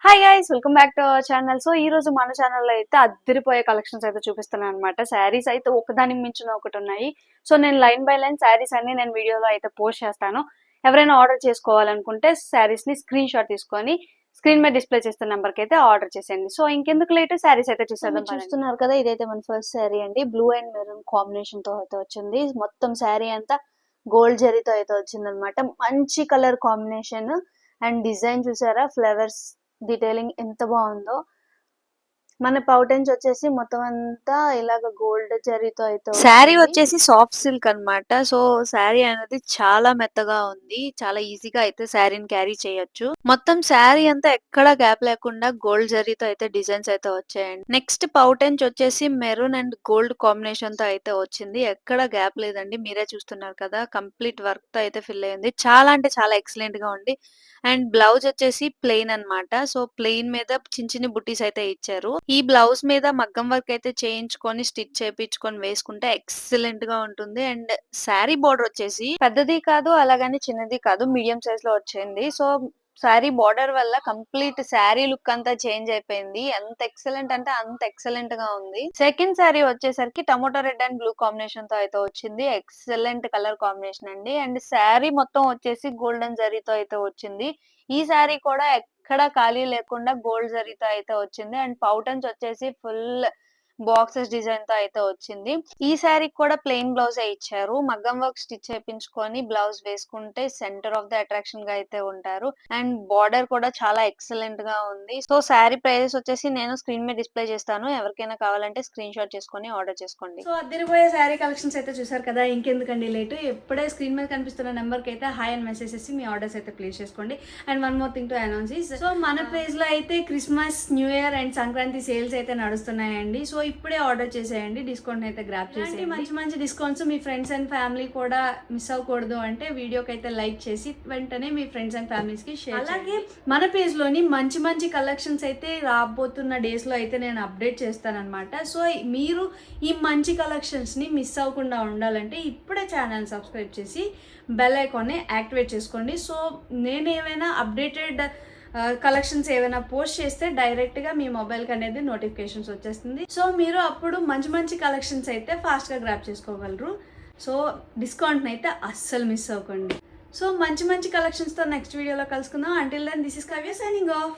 Hi guys, welcome back to our channel. So ఈ రోజు మన ఛానల్లో అయితే అద్దరిపోయే కలెక్షన్స్ అయితే చూపిస్తున్నాను అనమాట. శారీస్ అయితే ఒకదాని మించిన ఒకటి ఉన్నాయి. సో నేను లైన్ బై లైన్ శారీస్ అన్ని నేను వీడియోలో అయితే పోస్ట్ చేస్తాను. ఎవరైనా ఆర్డర్ చేసుకోవాలనుకుంటే శారీస్ ని స్క్రీన్ షాట్ తీసుకొని స్క్రీన్ మీద డిస్ప్లే చేస్తున్న నెంబర్ కి అయితే ఆర్డర్ చేసేయండి. సో ఇంకెందుకు లేట్, శారీస్ అయితే చూసేద్దాం. చూస్తున్నారు కదా, ఇదైతే మన ఫస్ట్ శారీ అండి. బ్లూ అండ్ మెరూన్ కాంబినేషన్ తో అయితే వచ్చింది. మొత్తం శారీ అంతా గోల్డ్ జరీతో అయితే వచ్చింది అనమాట. మంచి కలర్ కాంబినేషన్ అండ్ డిజైన్ చూసారా, ఫ్లవర్స్ డీటెయిలింగ్ ఎంత బాగుందో. మన పౌటెన్స్ వచ్చేసి మొత్తం అంతా ఇలాగ గోల్డ్ జరీతో అయితే శారీ వచ్చేసి సాఫ్ట్ సిల్క్ అన్నమాట. సో శారీ అనేది చాలా మెత్తగా ఉంది. చాలా ఈజీగా అయితే శారీని క్యారీ చేయొచ్చు. మొత్తం శారీ అంతా ఎక్కడ గ్యాప్ లేకుండా గోల్డ్ జరీతో అయితే డిజైన్స్ అయితే వచ్చాయండి. నెక్స్ట్ పౌటెన్స్ వచ్చేసి మెరూన్ అండ్ గోల్డ్ కాంబినేషన్ తో అయితే వచ్చింది. ఎక్కడ గ్యాప్ లేదండి, మీరే చూస్తున్నారు కదా. కంప్లీట్ వర్క్ తో అయితే ఫిల్ అయ్యింది. చాలా అంటే చాలా ఎక్సలెంట్ గా ఉంది. అండ్ బ్లౌజ్ వచ్చేసి ప్లెయిన్ అన్నమాట. సో ప్లెయిన్ మీద చిన్న చిన్న బుట్టీస్ అయితే ఇచ్చారు. ఈ బ్లౌజ్ మీద మగ్గం వర్క్ అయితే చేయించుకొని స్టిచ్ చేయించుకొని వేసుకుంటే ఎక్సలెంట్ గా ఉంటుంది. అండ్ శారీ బోర్డర్ వచ్చేసి పెద్దది కాదు, అలాగని చిన్నది కాదు, మీడియం సైజ్ లో వచ్చింది. సో శారీ బార్డర్ వల్ల కంప్లీట్ శారీ లుక్ అంతా చేంజ్ అయిపోయింది. ఎంత ఎక్సలెంట్ అంటే అంత ఎక్సలెంట్ గా ఉంది. సెకండ్ శారీ వచ్చేసరికి tomato red and blue combination తో అయితే వచ్చింది. ఎక్సలెంట్ కలర్ కాంబినేషన్ అండి. అండ్ శారీ మొత్తం వచ్చేసి గోల్డెన్ జరీతో అయితే వచ్చింది. ఈ శారీ కూడా ఎక్కడ ఖాళీ లేకుండా గోల్డ్ జరీతో అయితే వచ్చింది. అండ్ పౌటన్స్ వచ్చేసి ఫుల్ బాక్సెస్ డిజైన్ తో అయితే వచ్చింది. ఈ శారీ కూడా ప్లెయిన్ బ్లౌజ్ ఇచ్చారు. మగ్గం వర్క్ స్టిచ్ చేయించుకొని బ్లౌజ్ వేసుకుంటే సెంటర్ ఆఫ్ ద అట్రాక్షన్ గా అయితే ఉంటారు. అండ్ బార్డర్ కూడా చాలా ఎక్సలెంట్ గా ఉంది. సో శారీ ప్రైజెస్ వచ్చేసి నేను స్క్రీన్ మీద డిస్ప్లే చేస్తాను. ఎవరికైనా కావాలంటే స్క్రీన్ షాట్ చేసుకొని ఆర్డర్ చేసుకోండి. సో అద్దరిపోయే శారీ కలెక్షన్స్ అయితే చూసారు కదా, ఇంకెందుకండి లేటు. ఎప్పుడే స్క్రీన్ మీద కనిపిస్తున్న నెంబర్ కి అయితే హాయ్ అని మెసేజ్ చేసి మీ ఆర్డర్స్ అయితే ప్లేస్ చేసుకోండి. And one more thing to announce is, so మన పేజ్ లో అయితే Christmas, new year and Sankranti sales అయితే నడుస్తున్నాయండి. సో ఇప్పుడే ఆర్డర్ చేసేయండి, డిస్కౌంట్ అయితే గ్రాప్ చేసేయండి. మంచి మంచి discounts me friends and family కూడా మిస్ అవ్వకూడదు అంటే వీడియోకి అయితే లైక్ చేసి వెంటనే మీ ఫ్రెండ్స్ అండ్ ఫ్యామిలీస్ కి షేర్. అలాగే మన పేజ్ లోని మంచి మంచి కలెక్షన్స్ అయితే రాబోతున్న డేస్ లో అయితే నేను అప్డేట్ చేస్తానన్నమాట. సో మీరు ఈ మంచి కలెక్షన్స్ ని మిస్ అవ్వకుండా ఉండాలంటే ఇప్పుడే ఛానల్ సబ్స్క్రైబ్ చేసి బెల్ ఐకాన్ ని యాక్టివేట్ చేసుకోండి. సో నేను ఏమైనా అప్డేటెడ్ కలెక్షన్స్ ఏమైనా పోస్ట్ చేస్తే డైరెక్ట్ గా మీ మొబైల్ కి అనేది నోటిఫికేషన్స్ వచ్చేస్తుంది. సో మీరు అప్పుడు మంచి మంచి కలెక్షన్స్ అయితే ఫాస్ట్ గా గ్రాప్ చేసుకోగలరు. సో డిస్కౌంట్ అయితే అస్సలు మిస్ అవ్వకండి. సో మంచి మంచి కలెక్షన్స్ తో నెక్స్ట్ వీడియోలో కలుసుకుందాం. Until then this is Kavya signing of.